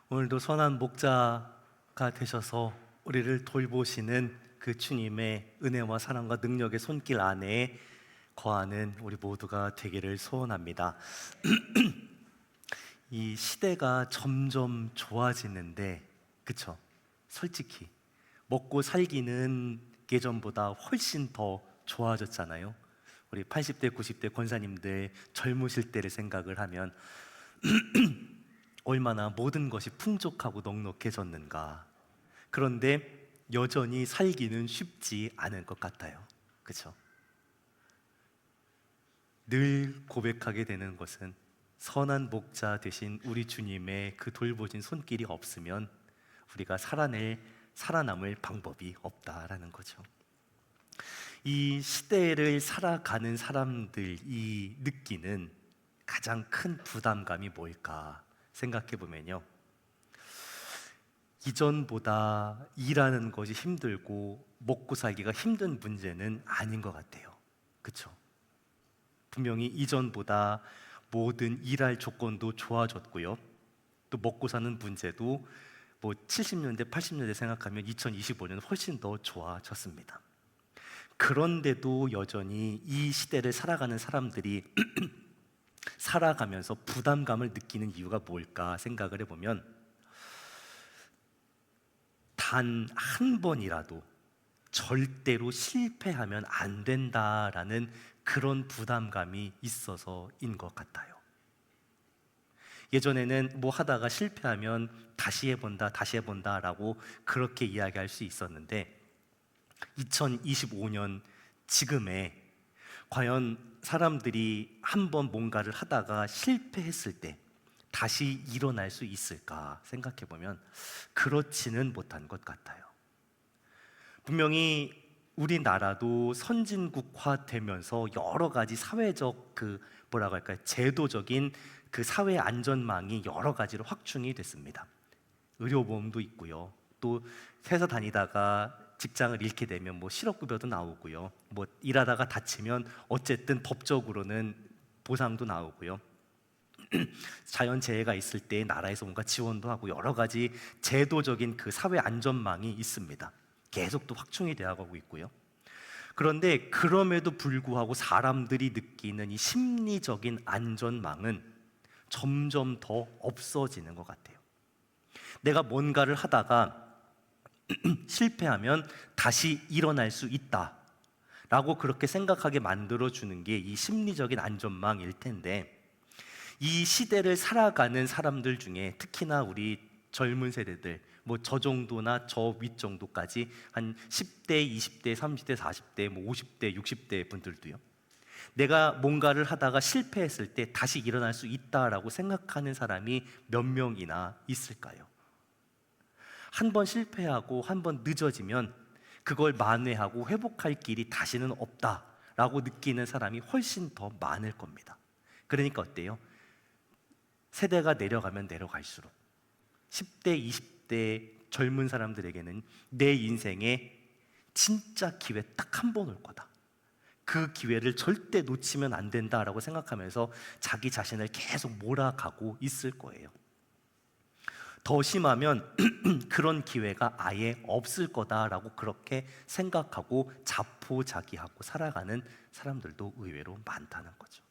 오늘도 선한 목자가 되셔서 우리를 돌보시는 그 주님의 은혜와 사랑과 능력의 손길 안에 거하는 우리 모두가 되기를 소원합니다. 이 시대가 점점 좋아지는데, 그쵸? 솔직히 먹고 살기는 예전보다 훨씬 더 좋아졌잖아요. 우리 80대, 90대 권사님들 젊으실 때를 생각을 하면 얼마나 모든 것이 풍족하고 넉넉해졌는가. 그런데 여전히 살기는 쉽지 않을 것 같아요. 그렇죠? 늘 고백하게 되는 것은 선한 목자 되신 우리 주님의 그 돌보신 손길이 없으면 우리가 살아남을 방법이 없다라는 거죠. 이 시대를 살아가는 사람들이 느끼는 가장 큰 부담감이 뭘까 생각해 보면요, 이전보다 일하는 것이 힘들고 먹고 살기가 힘든 문제는 아닌 것 같아요. 그렇죠? 분명히 이전보다 모든 일할 조건도 좋아졌고요, 또 먹고 사는 문제도 뭐 70년대, 80년대 생각하면 2025년 훨씬 더 좋아졌습니다. 그런데도 여전히 이 시대를 살아가는 사람들이 살아가면서 부담감을 느끼는 이유가 뭘까 생각을 해보면, 단 한 번이라도 절대로 실패하면 안 된다라는 그런 부담감이 있어서인 것 같아요. 예전에는 뭐 하다가 실패하면 다시 해본다, 다시 해본다라고 그렇게 이야기할 수 있었는데, 2025년 지금에 과연 사람들이 한번 뭔가를 하다가 실패했을 때 다시 일어날 수 있을까 생각해 보면 그렇지는 못한 것 같아요. 분명히 우리나라도 선진국화 되면서 여러 가지 사회적 뭐라고 할까요? 제도적인 그 사회 안전망이 여러 가지로 확충이 됐습니다. 의료보험도 있고요. 또 회사 다니다가 직장을 잃게 되면 뭐 실업급여도 나오고요. 뭐 일하다가 다치면 어쨌든 법적으로는 보상도 나오고요. 자연재해가 있을 때 나라에서 뭔가 지원도 하고 여러 가지 제도적인 그 사회 안전망이 있습니다. 계속 또 확충이 되어가고 있고요. 그런데 그럼에도 불구하고 사람들이 느끼는 이 심리적인 안전망은 점점 더 없어지는 것 같아요. 내가 뭔가를 하다가 실패하면 다시 일어날 수 있다 라고 그렇게 생각하게 만들어주는 게 이 심리적인 안전망일 텐데, 이 시대를 살아가는 사람들 중에 특히나 우리 젊은 세대들, 뭐 저 정도나 저 윗 정도까지 한 10대, 20대, 30대, 40대, 뭐 50대, 60대 분들도요, 내가 뭔가를 하다가 실패했을 때 다시 일어날 수 있다라고 생각하는 사람이 몇 명이나 있을까요? 한 번 실패하고 한 번 늦어지면 그걸 만회하고 회복할 길이 다시는 없다라고 느끼는 사람이 훨씬 더 많을 겁니다. 그러니까 어때요? 세대가 내려가면 내려갈수록 10대, 20대 젊은 사람들에게는 내 인생에 진짜 기회 딱 한 번 올 거다, 그 기회를 절대 놓치면 안 된다라고 생각하면서 자기 자신을 계속 몰아가고 있을 거예요. 더 심하면 그런 기회가 아예 없을 거다라고 그렇게 생각하고 자포자기하고 살아가는 사람들도 의외로 많다는 거죠.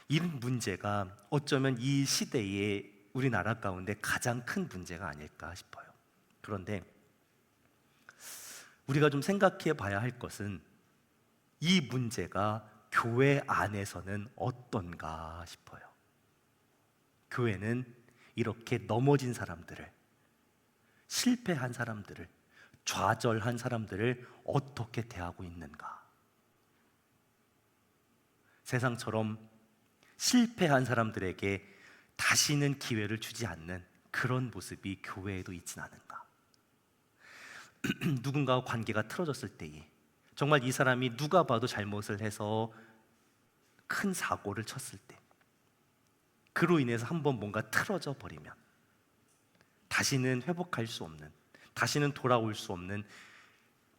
이 문제가 어쩌면 이 시대의 우리나라 가운데 가장 큰 문제가 아닐까 싶어요. 그런데 우리가 좀 생각해 봐야 할 것은 이 문제가 교회 안에서는 어떤가 싶어요. 교회는 이렇게 넘어진 사람들을, 실패한 사람들을, 좌절한 사람들을 어떻게 대하고 있는가? 세상처럼 실패한 사람들에게 다시는 기회를 주지 않는 그런 모습이 교회에도 있진 않은가? 누군가와 관계가 틀어졌을 때에 정말 이 사람이 누가 봐도 잘못을 해서 큰 사고를 쳤을 때, 그로 인해서 한번 뭔가 틀어져 버리면 다시는 회복할 수 없는, 다시는 돌아올 수 없는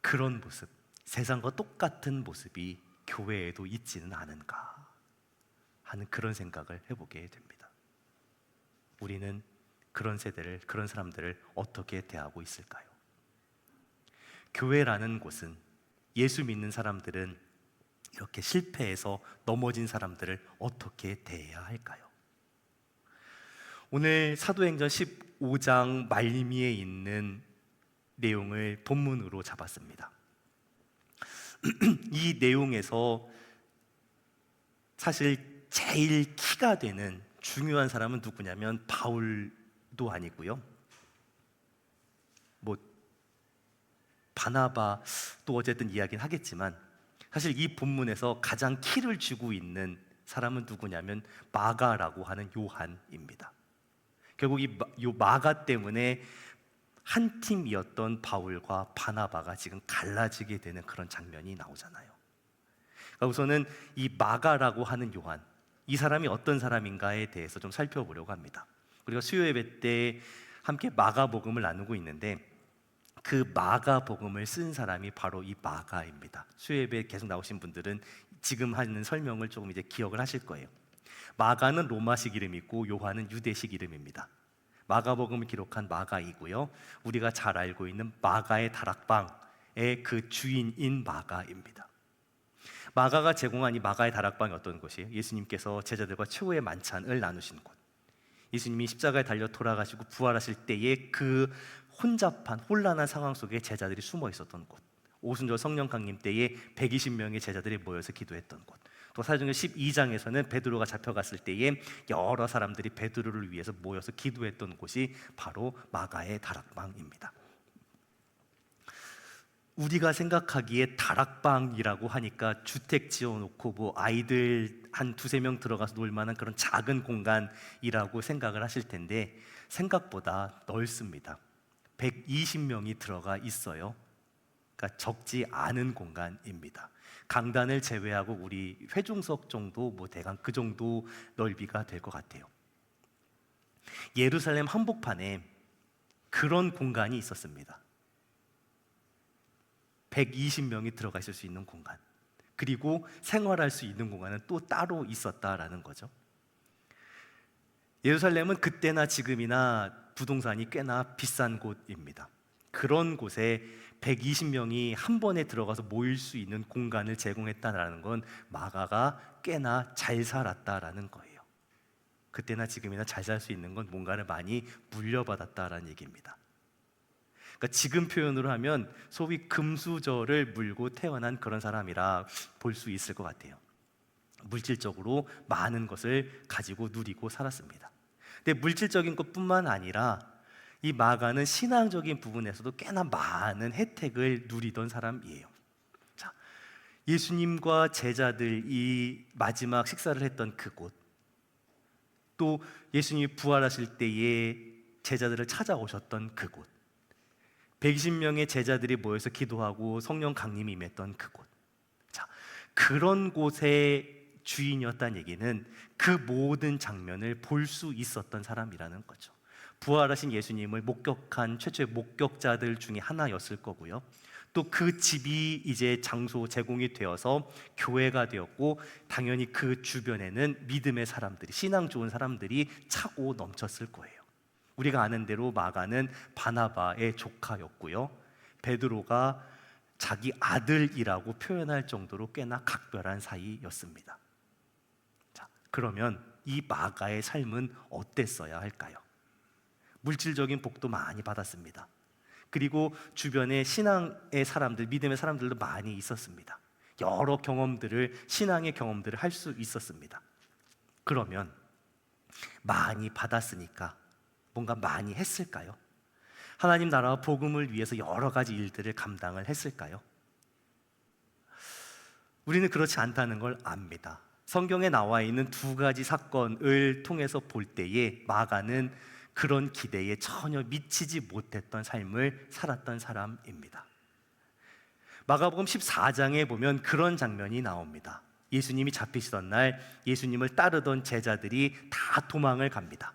그런 모습, 세상과 똑같은 모습이 교회에도 있지는 않은가 하는 그런 생각을 해보게 됩니다. 우리는 그런 세대를, 그런 사람들을 어떻게 대하고 있을까요? 교회라는 곳은, 예수 믿는 사람들은 이렇게 실패해서 넘어진 사람들을 어떻게 대해야 할까요? 오늘 사도행전 15장 말미에 있는 내용을 본문으로 잡았습니다. 이 내용에서 사실 제일 키가 되는 중요한 사람은 누구냐면 바울도 아니고요, 뭐 바나바도 어쨌든 이야기는 하겠지만, 사실 이 본문에서 가장 키를 쥐고 있는 사람은 누구냐면 마가라고 하는 요한입니다. 결국 이 마가 때문에 한 팀이었던 바울과 바나바가 지금 갈라지게 되는 그런 장면이 나오잖아요. 그러니까 우선은 이 마가라고 하는 요한, 이 사람이 어떤 사람인가에 대해서 좀 살펴보려고 합니다. 우리가 수요 예배 때 함께 마가복음을 나누고 있는데, 그 마가복음을 쓴 사람이 바로 이 마가입니다. 수요 예배 계속 나오신 분들은 지금 하는 설명을 조금 이제 기억을 하실 거예요. 마가는 로마식 이름이고 요한은 유대식 이름입니다. 마가복음을 기록한 마가이고요, 우리가 잘 알고 있는 마가의 다락방의 그 주인인 마가입니다. 마가가 제공한 이 마가의 다락방이 어떤 곳이에요? 예수님께서 제자들과 최후의 만찬을 나누신 곳, 예수님이 십자가에 달려 돌아가시고 부활하실 때의 그 혼잡한 혼란한 상황 속에 제자들이 숨어 있었던 곳, 오순절 성령 강림 때에 120명의 제자들이 모여서 기도했던 곳, 또 사도행전 12장에서는 베드로가 잡혀갔을 때에 여러 사람들이 베드로를 위해서 모여서 기도했던 곳이 바로 마가의 다락방입니다. 우리가 생각하기에 다락방이라고 하니까 주택 지어놓고 뭐 아이들 한 두세 명 들어가서 놀 만한 그런 작은 공간이라고 생각을 하실 텐데, 생각보다 넓습니다. 120명이 들어가 있어요. 그러니까 적지 않은 공간입니다. 강단을 제외하고 우리 회중석 정도, 뭐 대강 그 정도 넓이가 될 것 같아요. 예루살렘 한복판에 그런 공간이 있었습니다. 120명이 들어가 있을 수 있는 공간, 그리고 생활할 수 있는 공간은 또 따로 있었다라는 거죠. 예루살렘은 그때나 지금이나 부동산이 꽤나 비싼 곳입니다. 그런 곳에 120명이 한 번에 들어가서 모일 수 있는 공간을 제공했다라는 건 마가가 꽤나 잘 살았다라는 거예요. 그때나 지금이나 잘 살 수 있는 건 뭔가를 많이 물려받았다라는 얘기입니다. 그러니까 지금 표현으로 하면 소위 금수저를 물고 태어난 그런 사람이라 볼 수 있을 것 같아요. 물질적으로 많은 것을 가지고 누리고 살았습니다. 근데 물질적인 것뿐만 아니라 이 마가는 신앙적인 부분에서도 꽤나 많은 혜택을 누리던 사람이에요. 자, 예수님과 제자들이 마지막 식사를 했던 그곳, 또 예수님이 부활하실 때에 제자들을 찾아오셨던 그곳, 120명의 제자들이 모여서 기도하고 성령 강림이 임했던 그곳, 자, 그런 곳의 주인이었다는 얘기는 그 모든 장면을 볼 수 있었던 사람이라는 거죠. 부활하신 예수님을 목격한 최초의 목격자들 중에 하나였을 거고요, 또 그 집이 이제 장소 제공이 되어서 교회가 되었고, 당연히 그 주변에는 믿음의 사람들이, 신앙 좋은 사람들이 차고 넘쳤을 거예요. 우리가 아는 대로 마가는 바나바의 조카였고요, 베드로가 자기 아들이라고 표현할 정도로 꽤나 각별한 사이였습니다. 자, 그러면 이 마가의 삶은 어땠어야 할까요? 물질적인 복도 많이 받았습니다. 그리고 주변에 신앙의 사람들, 믿음의 사람들도 많이 있었습니다. 여러 경험들을, 신앙의 경험들을 할 수 있었습니다. 그러면 많이 받았으니까 뭔가 많이 했을까요? 하나님 나라와 복음을 위해서 여러 가지 일들을 감당을 했을까요? 우리는 그렇지 않다는 걸 압니다. 성경에 나와 있는 두 가지 사건을 통해서 볼 때에 마가는 그런 기대에 전혀 미치지 못했던 삶을 살았던 사람입니다. 마가복음 14장에 보면 그런 장면이 나옵니다. 예수님이 잡히시던 날 예수님을 따르던 제자들이 다 도망을 갑니다.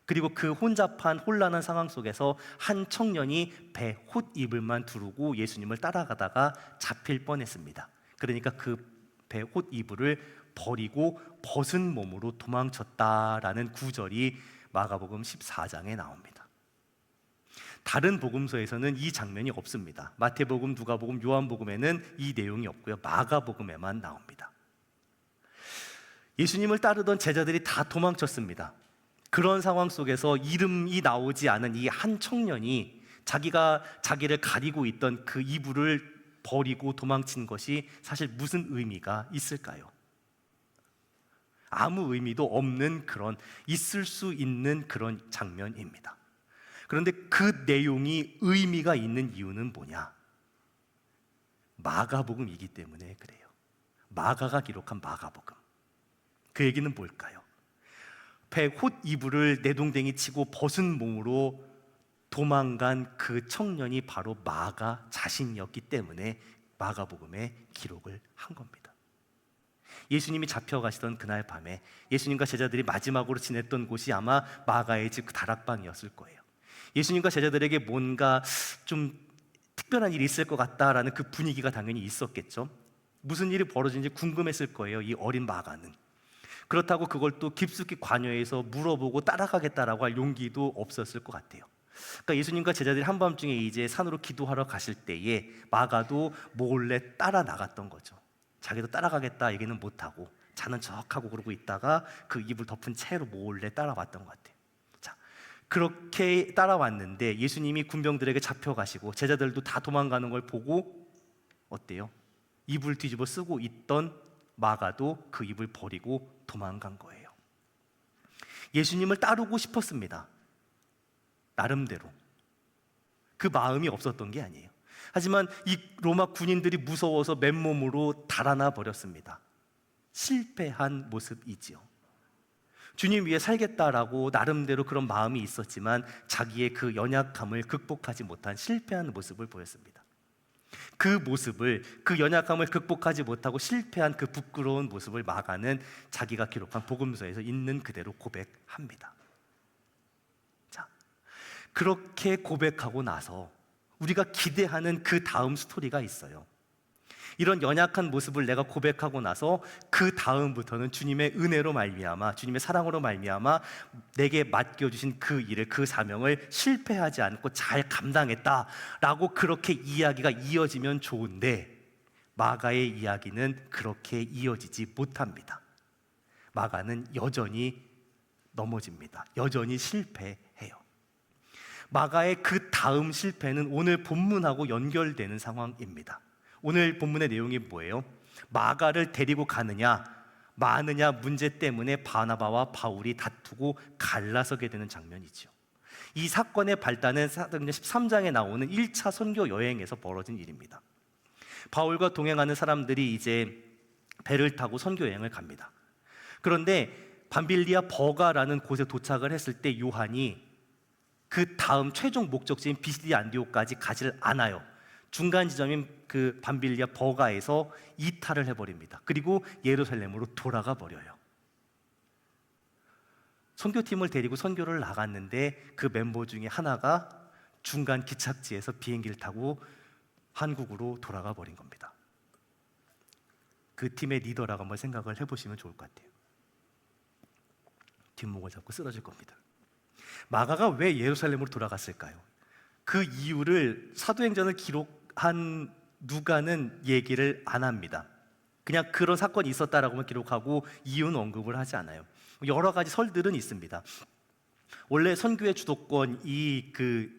그리고 그 혼잡한 혼란한 상황 속에서 한 청년이 배 홑이불만 두르고 예수님을 따라가다가 잡힐 뻔했습니다. 그러니까 그 배 홑이불을 버리고 벗은 몸으로 도망쳤다라는 구절이 마가복음 14장에 나옵니다. 다른 복음서에서는 이 장면이 없습니다. 마태복음, 누가복음, 요한복음에는 이 내용이 없고요. 마가복음에만 나옵니다. 예수님을 따르던 제자들이 다 도망쳤습니다. 그런 상황 속에서 이름이 나오지 않은 이 한 청년이 자기가 자기를 가리고 있던 그 이불을 버리고 도망친 것이 사실 무슨 의미가 있을까요? 아무 의미도 없는 그런, 있을 수 있는 그런 장면입니다. 그런데 그 내용이 의미가 있는 이유는 뭐냐? 마가복음이기 때문에 그래요. 마가가 기록한 마가복음. 그 얘기는 뭘까요? 배 홑 이불을 내동댕이 치고 벗은 몸으로 도망간 그 청년이 바로 마가 자신이었기 때문에 마가복음에 기록을 한 겁니다. 예수님이 잡혀가시던 그날 밤에 예수님과 제자들이 마지막으로 지냈던 곳이 아마 마가의 집 그 다락방이었을 거예요. 예수님과 제자들에게 뭔가 좀 특별한 일이 있을 것 같다라는 그 분위기가 당연히 있었겠죠. 무슨 일이 벌어진지 궁금했을 거예요, 이 어린 마가는. 그렇다고 그걸 또 깊숙이 관여해서 물어보고 따라가겠다라고 할 용기도 없었을 것 같아요. 그러니까 예수님과 제자들이 한밤중에 이제 산으로 기도하러 가실 때에 마가도 몰래 따라 나갔던 거죠. 자기도 따라가겠다 얘기는 못하고 자는 척하고 그러고 있다가 그 이불 덮은 채로 몰래 따라왔던 것 같아요. 자, 그렇게 따라왔는데 예수님이 군병들에게 잡혀가시고 제자들도 다 도망가는 걸 보고 어때요? 이불 뒤집어 쓰고 있던 마가도 그 이불 버리고 도망간 거예요. 예수님을 따르고 싶었습니다. 나름대로. 그 마음이 없었던 게 아니에요. 하지만 이 로마 군인들이 무서워서 맨몸으로 달아나 버렸습니다. 실패한 모습이지요. 주님 위해 살겠다라고 나름대로 그런 마음이 있었지만 자기의 그 연약함을 극복하지 못한 실패한 모습을 보였습니다. 그 모습을, 그 연약함을 극복하지 못하고 실패한 그 부끄러운 모습을 마가는 자기가 기록한 복음서에서 있는 그대로 고백합니다. 자, 그렇게 고백하고 나서 우리가 기대하는 그 다음 스토리가 있어요. 이런 연약한 모습을 내가 고백하고 나서 그 다음부터는 주님의 은혜로 말미암아, 주님의 사랑으로 말미암아 내게 맡겨주신 그 일을, 그 사명을 실패하지 않고 잘 감당했다라고 그렇게 이야기가 이어지면 좋은데 마가의 이야기는 그렇게 이어지지 못합니다. 마가는 여전히 넘어집니다. 여전히 실패해요. 마가의 그 다음 실패는 오늘 본문하고 연결되는 상황입니다. 오늘 본문의 내용이 뭐예요? 마가를 데리고 가느냐 마느냐 문제 때문에 바나바와 바울이 다투고 갈라서게 되는 장면이죠. 이 사건의 발단은 사도행전 13장에 나오는 1차 선교 여행에서 벌어진 일입니다. 바울과 동행하는 사람들이 이제 배를 타고 선교 여행을 갑니다. 그런데 밤빌리아 버가라는 곳에 도착을 했을 때 요한이 그 다음 최종 목적지인 비시디 안디옥까지 가지를 않아요. 중간 지점인 그 밤빌리아 버가에서 이탈을 해버립니다. 그리고 예루살렘으로 돌아가 버려요. 선교팀을 데리고 선교를 나갔는데 그 멤버 중에 하나가 중간 기착지에서 비행기를 타고 한국으로 돌아가 버린 겁니다. 그 팀의 리더라고 한번 생각을 해보시면 좋을 것 같아요. 뒷목을 잡고 쓰러질 겁니다. 마가가 왜 예루살렘으로 돌아갔을까요? 그 이유를 사도행전을 기록한 누가는 얘기를 안 합니다. 그냥 그런 사건이 있었다라고만 기록하고 이유는 언급을 하지 않아요. 여러 가지 설들은 있습니다. 원래 선교의 주도권이 그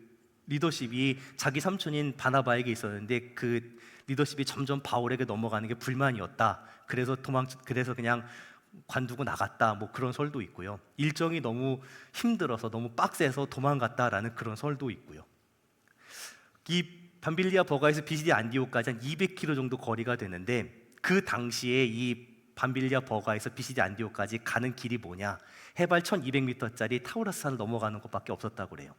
리더십이 자기 삼촌인 바나바에게 있었는데 그 리더십이 점점 바울에게 넘어가는 게 불만이었다. 그래서 그냥 관두고 나갔다. 뭐 그런 설도 있고요. 일정이 너무 힘들어서 너무 빡세서 도망갔다라는 그런 설도 있고요. 이 밤빌리아 버가에서 비시디 안디옥까지 한 200km 정도 거리가 되는데 그 당시에 이 밤빌리아 버가에서 비시디 안디옥까지 가는 길이 뭐냐? 해발 1200m짜리 타우라산을 넘어가는 것밖에 없었다고 그래요.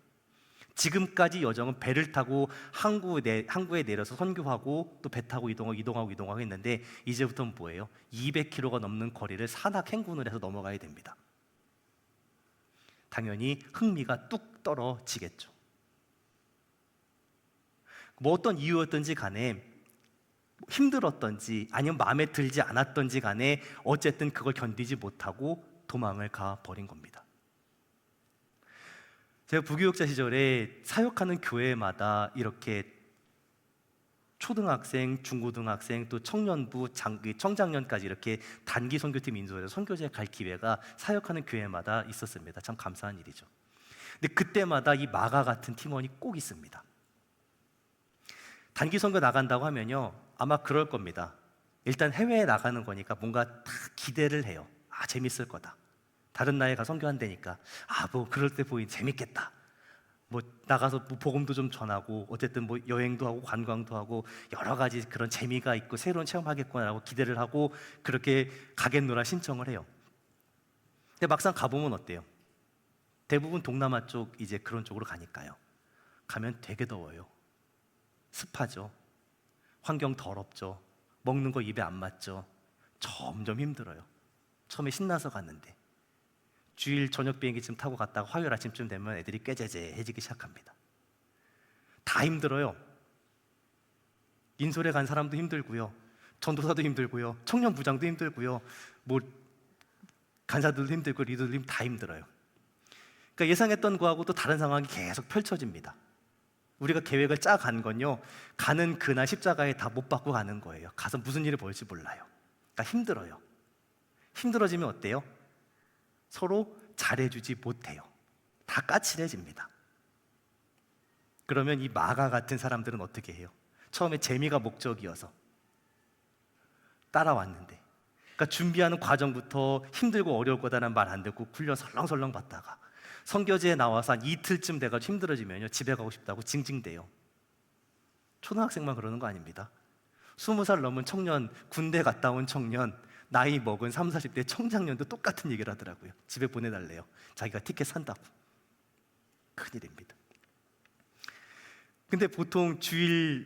지금까지 여정은 배를 타고 항구에 내려서 선교하고 또 배 타고 이동하고 했는데 이제부터는 뭐예요? 200km가 넘는 거리를 산악 행군을 해서 넘어가야 됩니다. 당연히 흥미가 뚝 떨어지겠죠. 뭐 어떤 이유였든지 간에 힘들었던지 아니면 마음에 들지 않았던지 간에 어쨌든 그걸 견디지 못하고 도망을 가버린 겁니다. 제가 부교육자 시절에 사역하는 교회마다 이렇게 초등학생, 중고등학생, 또 청년부, 청장년까지 이렇게 단기 선교팀 인솔해서 선교제 갈 기회가 사역하는 교회마다 있었습니다. 참 감사한 일이죠. 근데 그때마다 이 마가 같은 팀원이 꼭 있습니다. 단기 선교 나간다고 하면요, 아마 그럴 겁니다. 일단 해외에 나가는 거니까 뭔가 다 기대를 해요. 아, 재밌을 거다. 다른 나라에 가 선교한다니까 뭐 그럴 때 보니 재밌겠다. 뭐 나가서 뭐 복음도 좀 전하고 어쨌든 뭐 여행도 하고 관광도 하고 여러 가지 그런 재미가 있고 새로운 체험하겠구나라고 기대를 하고 그렇게 가겠노라 신청을 해요. 근데 막상 가보면 어때요? 대부분 동남아 쪽 이제 그런 쪽으로 가니까요. 가면 되게 더워요. 습하죠. 환경 더럽죠. 먹는 거 입에 안 맞죠. 점점 힘들어요. 처음에 신나서 갔는데 주일 저녁 비행기쯤 타고 갔다가 화요일 아침쯤 되면 애들이 꾀재재해지기 시작합니다. 다 힘들어요. 인솔에 간 사람도 힘들고요, 전도사도 힘들고요, 청년 부장도 힘들고요, 뭐 간사들도 힘들고 리더들도 다 힘들어요. 그러니까 예상했던 거하고 또 다른 상황이 계속 펼쳐집니다. 우리가 계획을 짜 간 건요, 가는 그날 십자가에 다 못 박고 가는 거예요. 가서 무슨 일이 벌일지 몰라요. 그러니까 힘들어요. 힘들어지면 어때요? 서로 잘해주지 못해요. 다 까칠해집니다. 그러면 이 마가 같은 사람들은 어떻게 해요? 처음에 재미가 목적이어서 따라왔는데, 그러니까 준비하는 과정부터 힘들고 어려울 거다라는 말 안 듣고 훈련 설렁설렁 받다가 선교지에 나와서 한 이틀쯤 돼가지고 힘들어지면요, 집에 가고 싶다고 징징대요. 초등학생만 그러는 거 아닙니다. 20살 넘은 청년, 군대 갔다 온 청년, 나이 먹은 30, 40대 청장년도 똑같은 얘기를 하더라고요. 집에 보내달래요. 자기가 티켓 산다고. 큰일입니다. 근데 보통 주일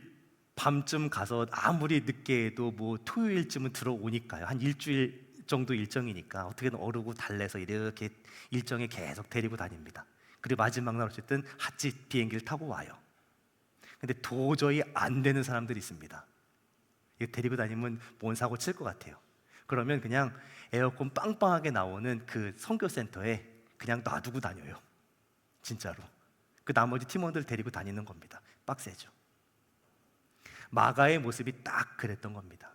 밤쯤 가서 아무리 늦게 해도 뭐 토요일쯤은 들어오니까요. 한 일주일 정도 일정이니까 어떻게든 어르고 달래서 이렇게 일정에 계속 데리고 다닙니다. 그리고 마지막 날 어쨌든 핫짓 비행기를 타고 와요. 근데 도저히 안 되는 사람들이 있습니다. 데리고 다니면 뭔 사고 칠 것 같아요. 그러면 그냥 에어컨 빵빵하게 나오는 그 선교센터에 그냥 놔두고 다녀요. 진짜로. 그 나머지 팀원들 데리고 다니는 겁니다. 빡세죠. 마가의 모습이 딱 그랬던 겁니다.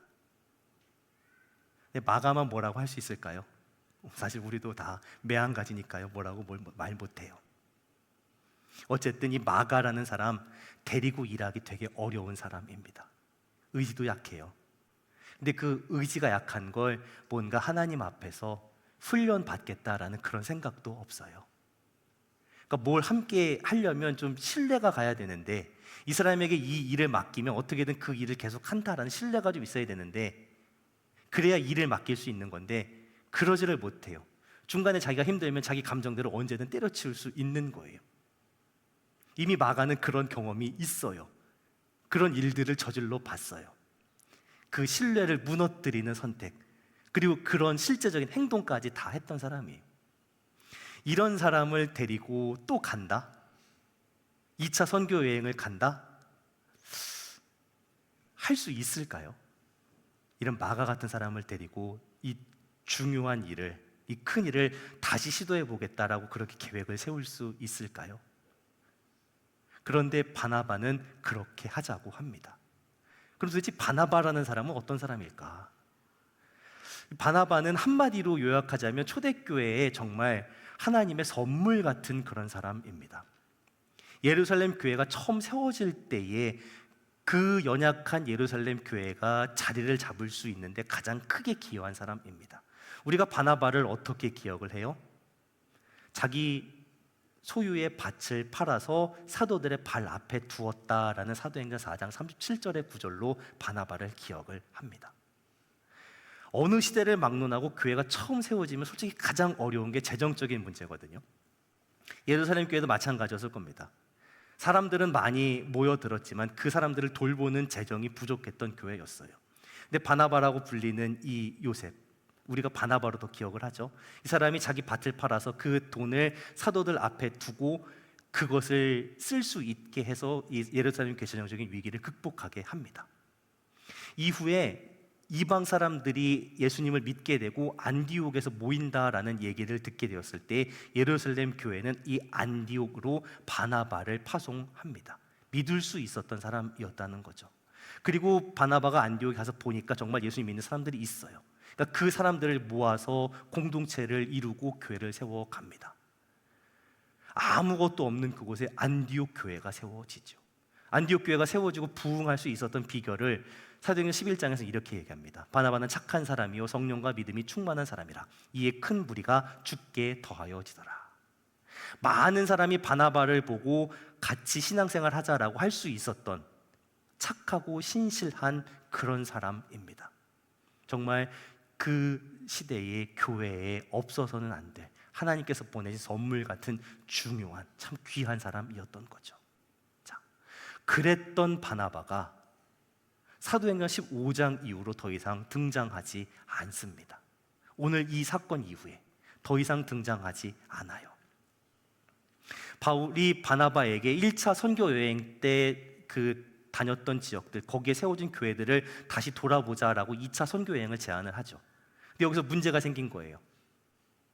근데 마가만 뭐라고 할 수 있을까요? 사실 우리도 다 매한가지니까요. 뭐라고 말 못해요. 어쨌든 이 마가라는 사람 데리고 일하기 되게 어려운 사람입니다. 의지도 약해요. 근데 그 의지가 약한 걸 뭔가 하나님 앞에서 훈련 받겠다라는 그런 생각도 없어요. 그러니까 뭘 함께 하려면 좀 신뢰가 가야 되는데, 이 사람에게 이 일을 맡기면 어떻게든 그 일을 계속 한다라는 신뢰가 좀 있어야 되는데, 그래야 일을 맡길 수 있는 건데 그러지를 못해요. 중간에 자기가 힘들면 자기 감정대로 언제든 때려치울 수 있는 거예요. 이미 마가는 그런 경험이 있어요. 그런 일들을 저질러 봤어요. 그 신뢰를 무너뜨리는 선택, 그리고 그런 실제적인 행동까지 다 했던 사람이에요. 이런 사람을 데리고 또 간다? 2차 선교 여행을 간다? 할 수 있을까요? 이런 마가 같은 사람을 데리고 이 중요한 일을, 이 큰 일을 다시 시도해 보겠다라고 그렇게 계획을 세울 수 있을까요? 그런데 바나바는 그렇게 하자고 합니다. 그럼 도대체 바나바라는 사람은 어떤 사람일까? 바나바는 한마디로 요약하자면 초대교회에 정말 하나님의 선물 같은 그런 사람입니다. 예루살렘 교회가 처음 세워질 때에 그 연약한 예루살렘 교회가 자리를 잡을 수 있는데 가장 크게 기여한 사람입니다. 우리가 바나바를 어떻게 기억을 해요? 자기 소유의 밭을 팔아서 사도들의 발 앞에 두었다라는 사도행전 4장 37절의 구절로 바나바를 기억을 합니다. 어느 시대를 막론하고 교회가 처음 세워지면 솔직히 가장 어려운 게 재정적인 문제거든요. 예루살렘 교회도 마찬가지였을 겁니다. 사람들은 많이 모여들었지만 그 사람들을 돌보는 재정이 부족했던 교회였어요. 근데 바나바라고 불리는 이 요셉, 우리가 바나바로 더 기억을 하죠. 이 사람이 자기 밭을 팔아서 그 돈을 사도들 앞에 두고 그것을 쓸 수 있게 해서 이 예루살렘 교회 재정적인 위기를 극복하게 합니다. 이후에 이방 사람들이 예수님을 믿게 되고 안디옥에서 모인다라는 얘기를 듣게 되었을 때 예루살렘 교회는 이 안디옥으로 바나바를 파송합니다. 믿을 수 있었던 사람이었다는 거죠. 그리고 바나바가 안디옥에 가서 보니까 정말 예수님 믿는 사람들이 있어요. 그러니까 그 사람들을 모아서 공동체를 이루고 교회를 세워갑니다. 아무것도 없는 그곳에 안디옥 교회가 세워지죠. 안디옥 교회가 세워지고 부흥할 수 있었던 비결을 사도행전 11장에서 이렇게 얘기합니다. 바나바는 착한 사람이요 성령과 믿음이 충만한 사람이라. 이에 큰 무리가 죽게 더하여지더라. 많은 사람이 바나바를 보고 같이 신앙생활 하자라고 할 수 있었던 착하고 신실한 그런 사람입니다. 정말 그 시대의 교회에 없어서는 안 될 하나님께서 보내신 선물 같은 중요한 참 귀한 사람이었던 거죠. 자, 그랬던 바나바가 사도행전 15장 이후로 더 이상 등장하지 않습니다. 오늘 이 사건 이후에 더 이상 등장하지 않아요. 바울이 바나바에게 1차 선교 여행 때 다녔던 지역들, 거기에 세워진 교회들을 다시 돌아보자라고 2차 선교 여행을 제안을 하죠. 근데 여기서 문제가 생긴 거예요.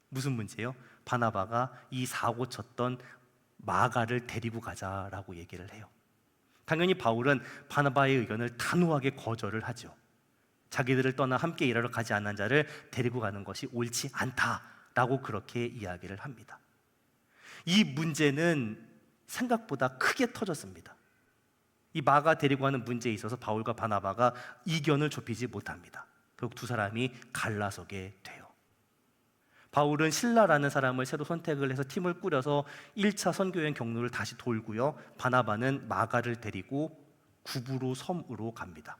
무슨 문제요? 바나바가 이 사고 쳤던 마가를 데리고 가자라고 얘기를 해요. 당연히 바울은 바나바의 의견을 단호하게 거절을 하죠. 자기들을 떠나 함께 일하러 가지 않은 자를 데리고 가는 것이 옳지 않다라고 그렇게 이야기를 합니다. 이 문제는 생각보다 크게 터졌습니다. 이 마가 데리고 가는 문제에 있어서 바울과 바나바가 이견을 좁히지 못합니다. 결국 두 사람이 갈라서게 돼요. 바울은 실라라는 사람을 새로 선택을 해서 팀을 꾸려서 1차 선교여행 경로를 다시 돌고요. 바나바는 마가를 데리고 구브로 섬으로 갑니다.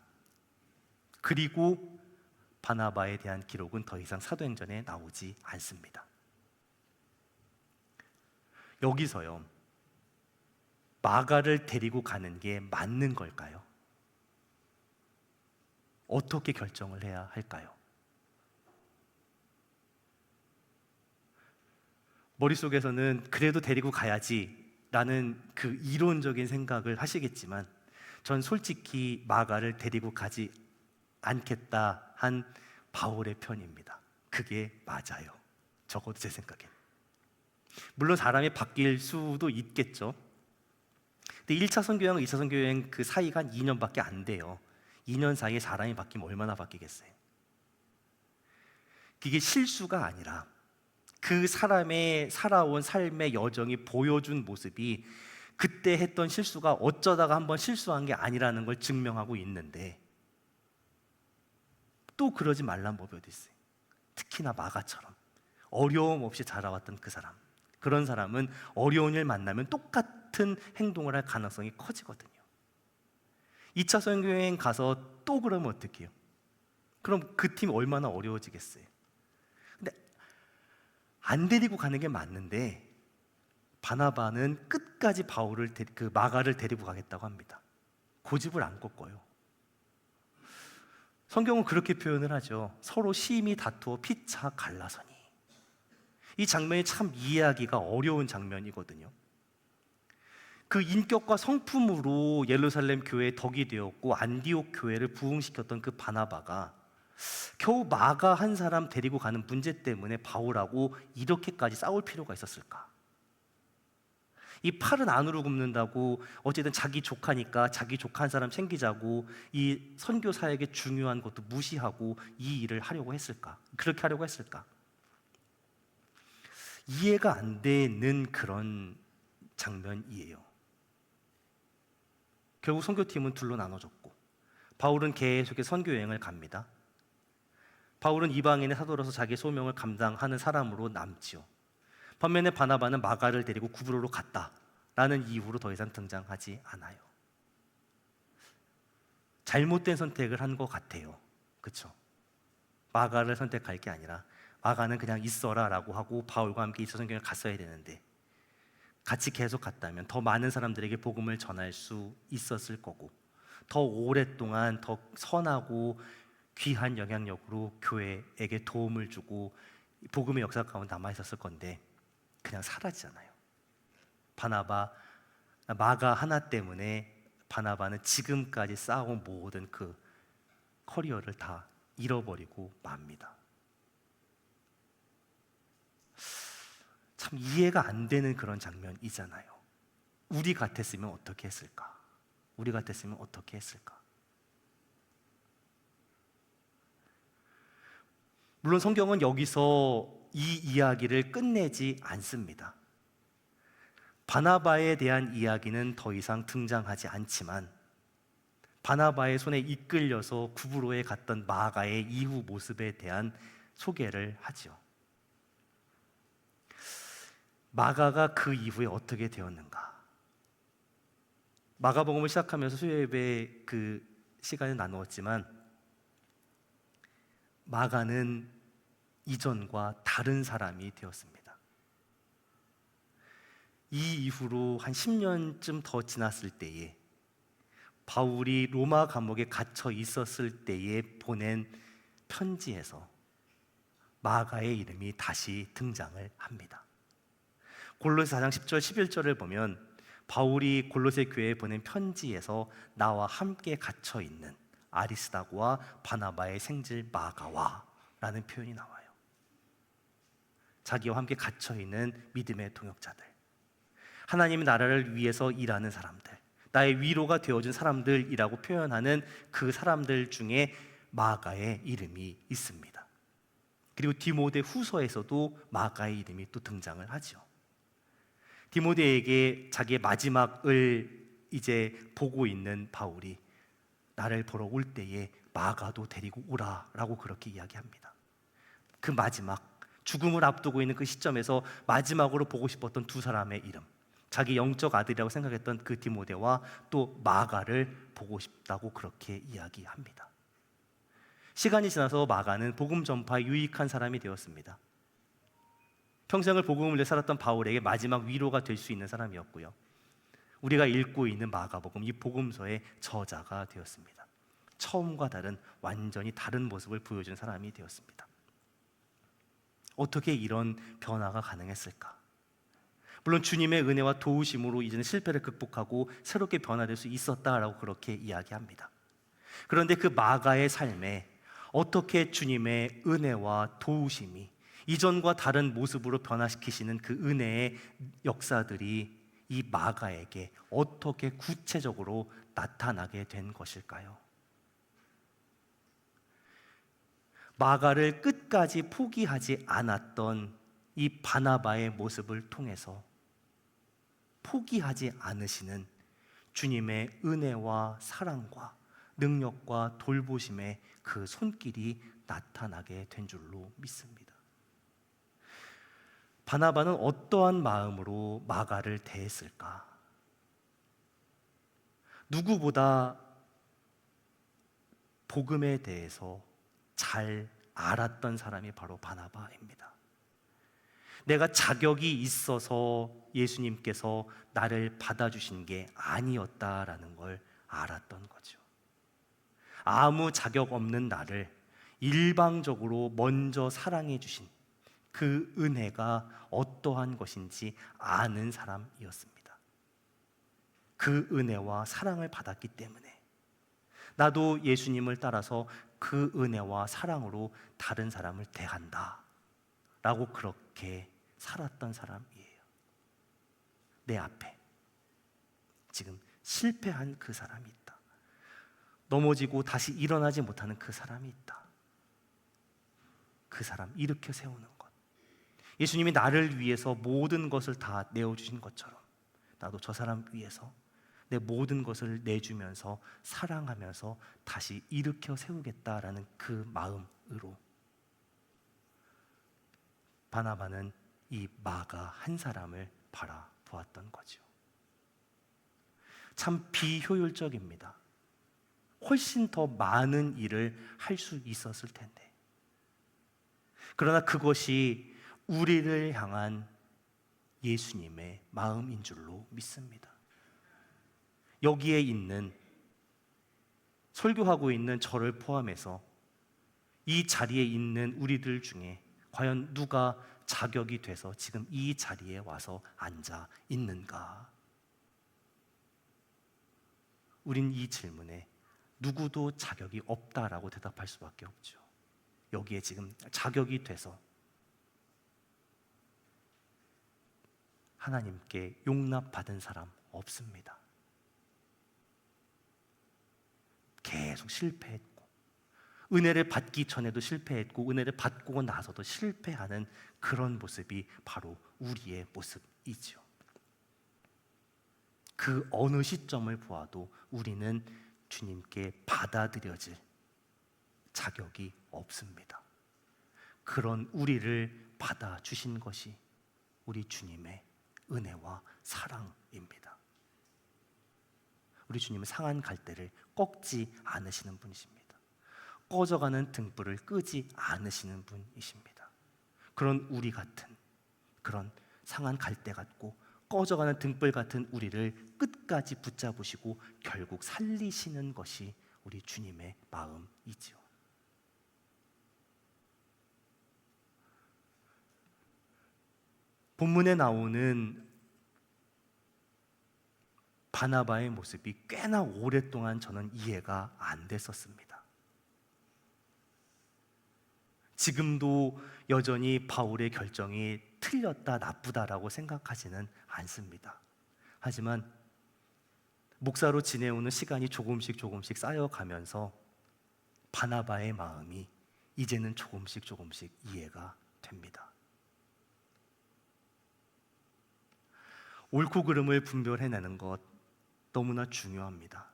그리고 바나바에 대한 기록은 더 이상 사도행전에 나오지 않습니다. 여기서요, 마가를 데리고 가는 게 맞는 걸까요? 어떻게 결정을 해야 할까요? 머릿속에서는 그래도 데리고 가야지 라는 그 이론적인 생각을 하시겠지만 전 솔직히 마가를 데리고 가지 않겠다 한 바울의 편입니다. 그게 맞아요. 적어도 제 생각엔. 물론 사람이 바뀔 수도 있겠죠. 근데 1차 선교여행과 2차 선교여행 그 사이가 한 2년밖에 안 돼요. 2년 사이에 사람이 바뀌면 얼마나 바뀌겠어요? 그게 실수가 아니라 그 사람의 살아온 삶의 여정이 보여준 모습이 그때 했던 실수가 어쩌다가 한번 실수한 게 아니라는 걸 증명하고 있는데 또 그러지 말란 법이 어디 있어요? 특히나 마가처럼 어려움 없이 자라왔던 그 사람, 그런 사람은 어려운 일 만나면 똑같은 행동을 할 가능성이 커지거든요. 2차 선교여행 가서 또 그러면 어떡해요? 그럼 그 팀이 얼마나 어려워지겠어요? 근데 안 데리고 가는 게 맞는데 바나바는 끝까지 마가를 데리고 가겠다고 합니다. 고집을 안 꺾어요. 성경은 그렇게 표현을 하죠. 서로 심히 다투어 피차 갈라서니. 이 장면이 참 이해하기가 어려운 장면이거든요. 그 인격과 성품으로 예루살렘 교회의 덕이 되었고 안디옥 교회를 부흥시켰던 그 바나바가 겨우 마가 한 사람 데리고 가는 문제 때문에 바울하고 이렇게까지 싸울 필요가 있었을까? 이 팔은 안으로 굽는다고 어쨌든 자기 조카니까 자기 조카 한 사람 챙기자고 이 선교 사역의 중요한 것도 무시하고 이 일을 하려고 했을까? 그렇게 하려고 했을까? 이해가 안 되는 그런 장면이에요. 결국 선교팀은 둘로 나눠졌고 바울은 계속해서 선교 여행을 갑니다. 바울은 이방인의 사도로서 자기 소명을 감당하는 사람으로 남지요. 반면에 바나바는 마가를 데리고 구브로로 갔다라는 이유로 더 이상 등장하지 않아요. 잘못된 선택을 한 것 같아요. 그렇죠? 마가를 선택할 게 아니라 마가는 그냥 있어라라고 하고 바울과 함께 이서 선교를 갔어야 되는데 같이 계속 갔다면 더 많은 사람들에게 복음을 전할 수 있었을 거고 더 오랫동안 더 선하고 귀한 영향력으로 교회에게 도움을 주고 복음의 역사 가운데 남아 있었을 건데 그냥 사라지잖아요. 마가 하나 때문에 바나바는 지금까지 쌓아온 모든 그 커리어를 다 잃어버리고 맙니다. 참 이해가 안 되는 그런 장면이잖아요. 우리 같았으면 어떻게 했을까? 우리 같았으면 어떻게 했을까? 물론 성경은 여기서 이 이야기를 끝내지 않습니다. 바나바에 대한 이야기는 더 이상 등장하지 않지만 바나바의 손에 이끌려서 구브로에 갔던 마가의 이후 모습에 대한 소개를 하죠. 마가가 그 이후에 어떻게 되었는가? 마가복음을 시작하면서 수요예배 그 시간을 나누었지만 마가는 이전과 다른 사람이 되었습니다. 이 이후로 한 10년쯤 더 지났을 때에 바울이 로마 감옥에 갇혀 있었을 때에 보낸 편지에서 마가의 이름이 다시 등장을 합니다. 골로새 4장 10절 11절을 보면 바울이 골로새 교회에 보낸 편지에서 나와 함께 갇혀 있는 아리스다고와 바나바의 생질 마가와 라는 표현이 나와요. 자기와 함께 갇혀 있는 믿음의 동역자들, 하나님의 나라를 위해서 일하는 사람들, 나의 위로가 되어준 사람들이라고 표현하는 그 사람들 중에 마가의 이름이 있습니다. 그리고 디모데 후서에서도 마가의 이름이 또 등장을 하죠. 디모데에게 자기의 마지막을 이제 보고 있는 바울이 나를 보러 올 때에 마가도 데리고 오라라고 그렇게 이야기합니다. 그 마지막 죽음을 앞두고 있는 그 시점에서 마지막으로 보고 싶었던 두 사람의 이름, 자기 영적 아들이라고 생각했던 그 디모데와 또 마가를 보고 싶다고 그렇게 이야기합니다. 시간이 지나서 마가는 복음 전파에 유익한 사람이 되었습니다. 평생을 복음을 위해 살았던 바울에게 마지막 위로가 될 수 있는 사람이었고요. 우리가 읽고 있는 마가복음, 이 복음서의 저자가 되었습니다. 처음과 다른 완전히 다른 모습을 보여준 사람이 되었습니다. 어떻게 이런 변화가 가능했을까? 물론 주님의 은혜와 도우심으로 이제는 실패를 극복하고 새롭게 변화될 수 있었다라고 그렇게 이야기합니다. 그런데 그 마가의 삶에 어떻게 주님의 은혜와 도우심이 이전과 다른 모습으로 변화시키시는 그 은혜의 역사들이 이 마가에게 어떻게 구체적으로 나타나게 된 것일까요? 마가를 끝까지 포기하지 않았던 이 바나바의 모습을 통해서 포기하지 않으시는 주님의 은혜와 사랑과 능력과 돌보심의 그 손길이 나타나게 된 줄로 믿습니다. 바나바는 어떠한 마음으로 마가를 대했을까? 누구보다 복음에 대해서 잘 알았던 사람이 바로 바나바입니다. 내가 자격이 있어서 예수님께서 나를 받아주신 게 아니었다라는 걸 알았던 거죠. 아무 자격 없는 나를 일방적으로 먼저 사랑해 주신 그 은혜가 어떠한 것인지 아는 사람이었습니다. 그 은혜와 사랑을 받았기 때문에 나도 예수님을 따라서 그 은혜와 사랑으로 다른 사람을 대한다 라고 그렇게 살았던 사람이에요. 내 앞에 지금 실패한 그 사람이 있다. 넘어지고 다시 일어나지 못하는 그 사람이 있다. 그 사람 일으켜 세우는 것. 예수님이 나를 위해서 모든 것을 다 내어주신 것처럼 나도 저 사람 위해서 내 모든 것을 내주면서 사랑하면서 다시 일으켜 세우겠다라는 그 마음으로 바나바는 이 마가 한 사람을 바라보았던 거죠. 참 비효율적입니다. 훨씬 더 많은 일을 할 수 있었을 텐데. 그러나 그것이 우리를 향한 예수님의 마음인 줄로 믿습니다. 여기에 있는 설교하고 있는 저를 포함해서 이 자리에 있는 우리들 중에 과연 누가 자격이 돼서 지금 이 자리에 와서 앉아 있는가? 우린 이 질문에 누구도 자격이 없다라고 대답할 수밖에 없죠. 여기에 지금 자격이 돼서 하나님께 용납받은 사람 없습니다. 계속 실패했고, 은혜를 받기 전에도 실패했고, 은혜를 받고 나서도 실패하는 그런 모습이 바로 우리의 모습이죠. 그 어느 시점을 보아도 우리는 주님께 받아들여질 자격이 없습니다. 그런 우리를 받아주신 것이 우리 주님의 은혜와 사랑입니다. 우리 주님은 상한 갈대를 꺾지 않으시는 분이십니다. 꺼져가는 등불을 끄지 않으시는 분이십니다. 그런 우리 같은, 그런 상한 갈대 같고 꺼져가는 등불 같은 우리를 끝까지 붙잡으시고 결국 살리시는 것이 우리 주님의 마음이지요. 본문에 나오는 바나바의 모습이 꽤나 오랫동안 저는 이해가 안 됐었습니다. 지금도 여전히 바울의 결정이 틀렸다, 나쁘다라고 생각하지는 않습니다. 하지만 목사로 지내오는 시간이 조금씩 쌓여가면서 바나바의 마음이 이제는 조금씩 이해가 됩니다. 옳고 그름을 분별해내는 것 너무나 중요합니다.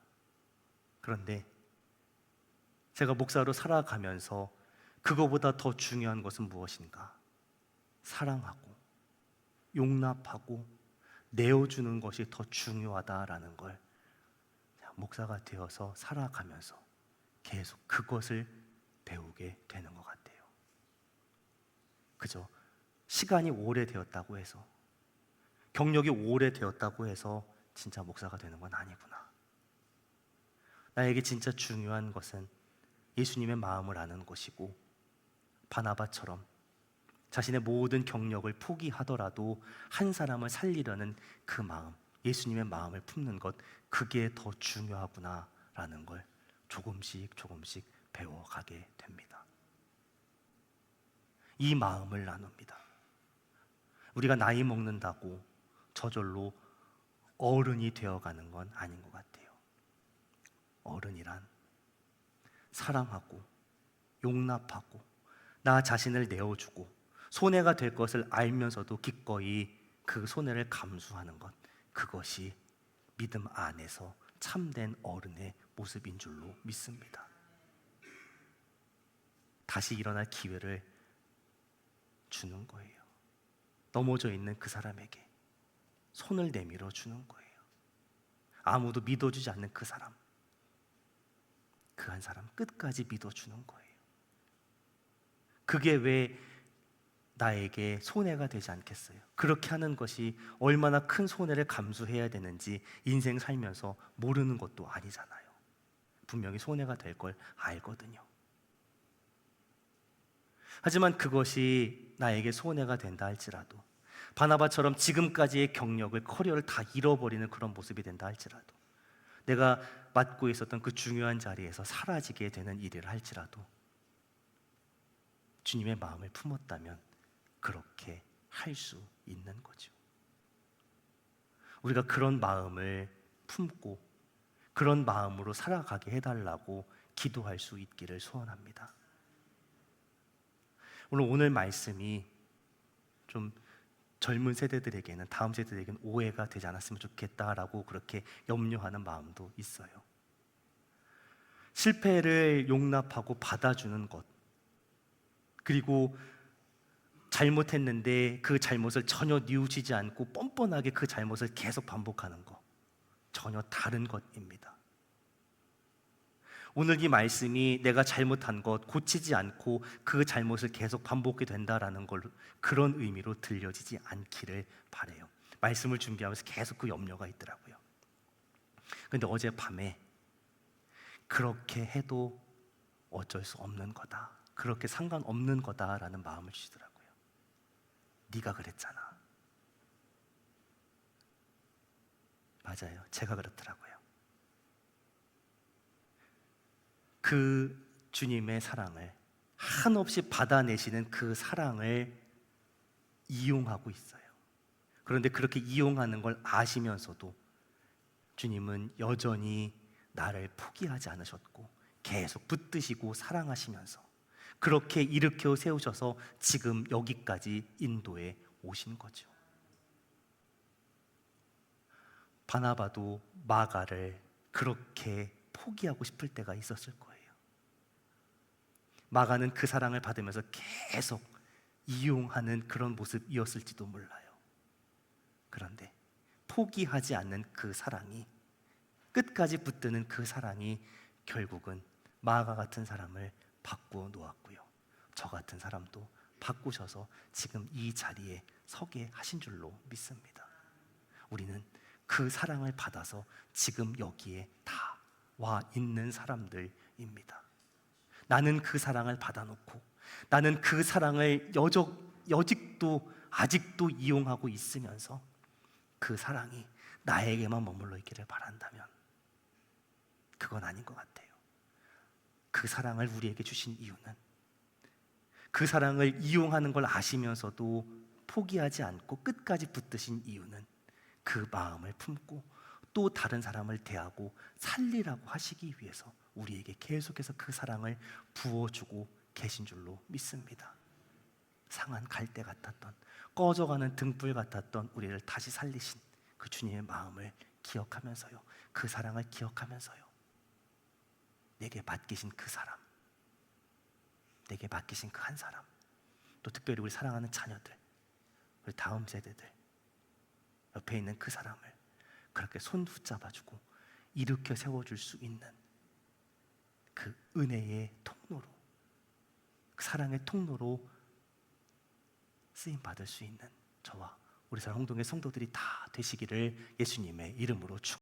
그런데 제가 목사로 살아가면서 그거보다 더 중요한 것은 무엇인가? 사랑하고 용납하고 내어주는 것이 더 중요하다라는 걸 목사가 되어서 살아가면서 계속 그것을 배우게 되는 것 같아요. 그저 시간이 오래되었다고 해서, 경력이 오래되었다고 해서 진짜 목사가 되는 건 아니구나. 나에게 진짜 중요한 것은 예수님의 마음을 아는 것이고, 바나바처럼 자신의 모든 경력을 포기하더라도 한 사람을 살리려는 그 마음, 예수님의 마음을 품는 것, 그게 더 중요하구나라는 걸 조금씩 배워가게 됩니다. 이 마음을 나눕니다. 우리가 나이 먹는다고 저절로 어른이 되어가는 건 아닌 것 같아요. 어른이란 사랑하고 용납하고 나 자신을 내어주고 손해가 될 것을 알면서도 기꺼이 그 손해를 감수하는 것, 그것이 믿음 안에서 참된 어른의 모습인 줄로 믿습니다. 다시 일어날 기회를 주는 거예요. 넘어져 있는 그 사람에게 손을 내밀어 주는 거예요. 아무도 믿어주지 않는 그 사람, 그 한 사람 끝까지 믿어주는 거예요. 그게 왜 나에게 손해가 되지 않겠어요? 그렇게 하는 것이 얼마나 큰 손해를 감수해야 되는지 인생 살면서 모르는 것도 아니잖아요. 분명히 손해가 될 걸 알거든요. 하지만 그것이 나에게 손해가 된다 할지라도, 바나바처럼 지금까지의 경력을, 커리어를 다 잃어버리는 그런 모습이 된다 할지라도, 내가 맡고 있었던 그 중요한 자리에서 사라지게 되는 일을 할지라도 주님의 마음을 품었다면 그렇게 할 수 있는 거죠. 우리가 그런 마음을 품고 그런 마음으로 살아가게 해달라고 기도할 수 있기를 소원합니다. 오늘 말씀이 좀 젊은 세대들에게는, 다음 세대들에게는 오해가 되지 않았으면 좋겠다라고 그렇게 염려하는 마음도 있어요. 실패를 용납하고 받아주는 것, 그리고 잘못했는데 그 잘못을 전혀 뉘우치지 않고 뻔뻔하게 그 잘못을 계속 반복하는 것, 전혀 다른 것입니다. 오늘 이 말씀이 내가 잘못한 것 고치지 않고 그 잘못을 계속 반복하게 된다라는 걸, 그런 의미로 들려지지 않기를 바라요. 말씀을 준비하면서 계속 그 염려가 있더라고요. 그런데 어젯밤에 그렇게 해도 어쩔 수 없는 거다, 그렇게 상관없는 거다라는 마음을 주시더라고요. 네가 그랬잖아. 맞아요, 제가 그렇더라고요. 그 주님의 사랑을 한없이 받아내시는 그 사랑을 이용하고 있어요. 그런데 그렇게 이용하는 걸 아시면서도 주님은 여전히 나를 포기하지 않으셨고 계속 붙드시고 사랑하시면서 그렇게 일으켜 세우셔서 지금 여기까지 인도에 오신 거죠. 바나바도 마가를 그렇게 포기하고 싶을 때가 있었을 거예요. 마가는 그 사랑을 받으면서 계속 이용하는 그런 모습이었을지도 몰라요. 그런데 포기하지 않는 그 사랑이, 끝까지 붙드는 그 사랑이 결국은 마가 같은 사람을 바꾸어 놓았고요, 저 같은 사람도 바꾸셔서 지금 이 자리에 서게 하신 줄로 믿습니다. 우리는 그 사랑을 받아서 지금 여기에 다 와 있는 사람들입니다. 나는 그 사랑을 받아놓고 나는 그 사랑을 아직도 이용하고 있으면서 그 사랑이 나에게만 머물러 있기를 바란다면 그건 아닌 것 같아요. 그 사랑을 우리에게 주신 이유는, 그 사랑을 이용하는 걸 아시면서도 포기하지 않고 끝까지 붙드신 이유는 그 마음을 품고 또 다른 사람을 대하고 살리라고 하시기 위해서 우리에게 계속해서 그 사랑을 부어주고 계신 줄로 믿습니다. 상한 갈대 같았던, 꺼져가는 등불 같았던 우리를 다시 살리신 그 주님의 마음을 기억하면서요, 그 사랑을 기억하면서요, 내게 맡기신 그 사람, 내게 맡기신 그 한 사람, 또 특별히 우리 사랑하는 자녀들, 우리 다음 세대들, 옆에 있는 그 사람을 그렇게 손 붙잡아주고 일으켜 세워줄 수 있는 그 은혜의 통로로, 그 사랑의 통로로 쓰임받을 수 있는 저와 우리 사랑 홍동의 성도들이 다 되시기를 예수님의 이름으로 축원합니다.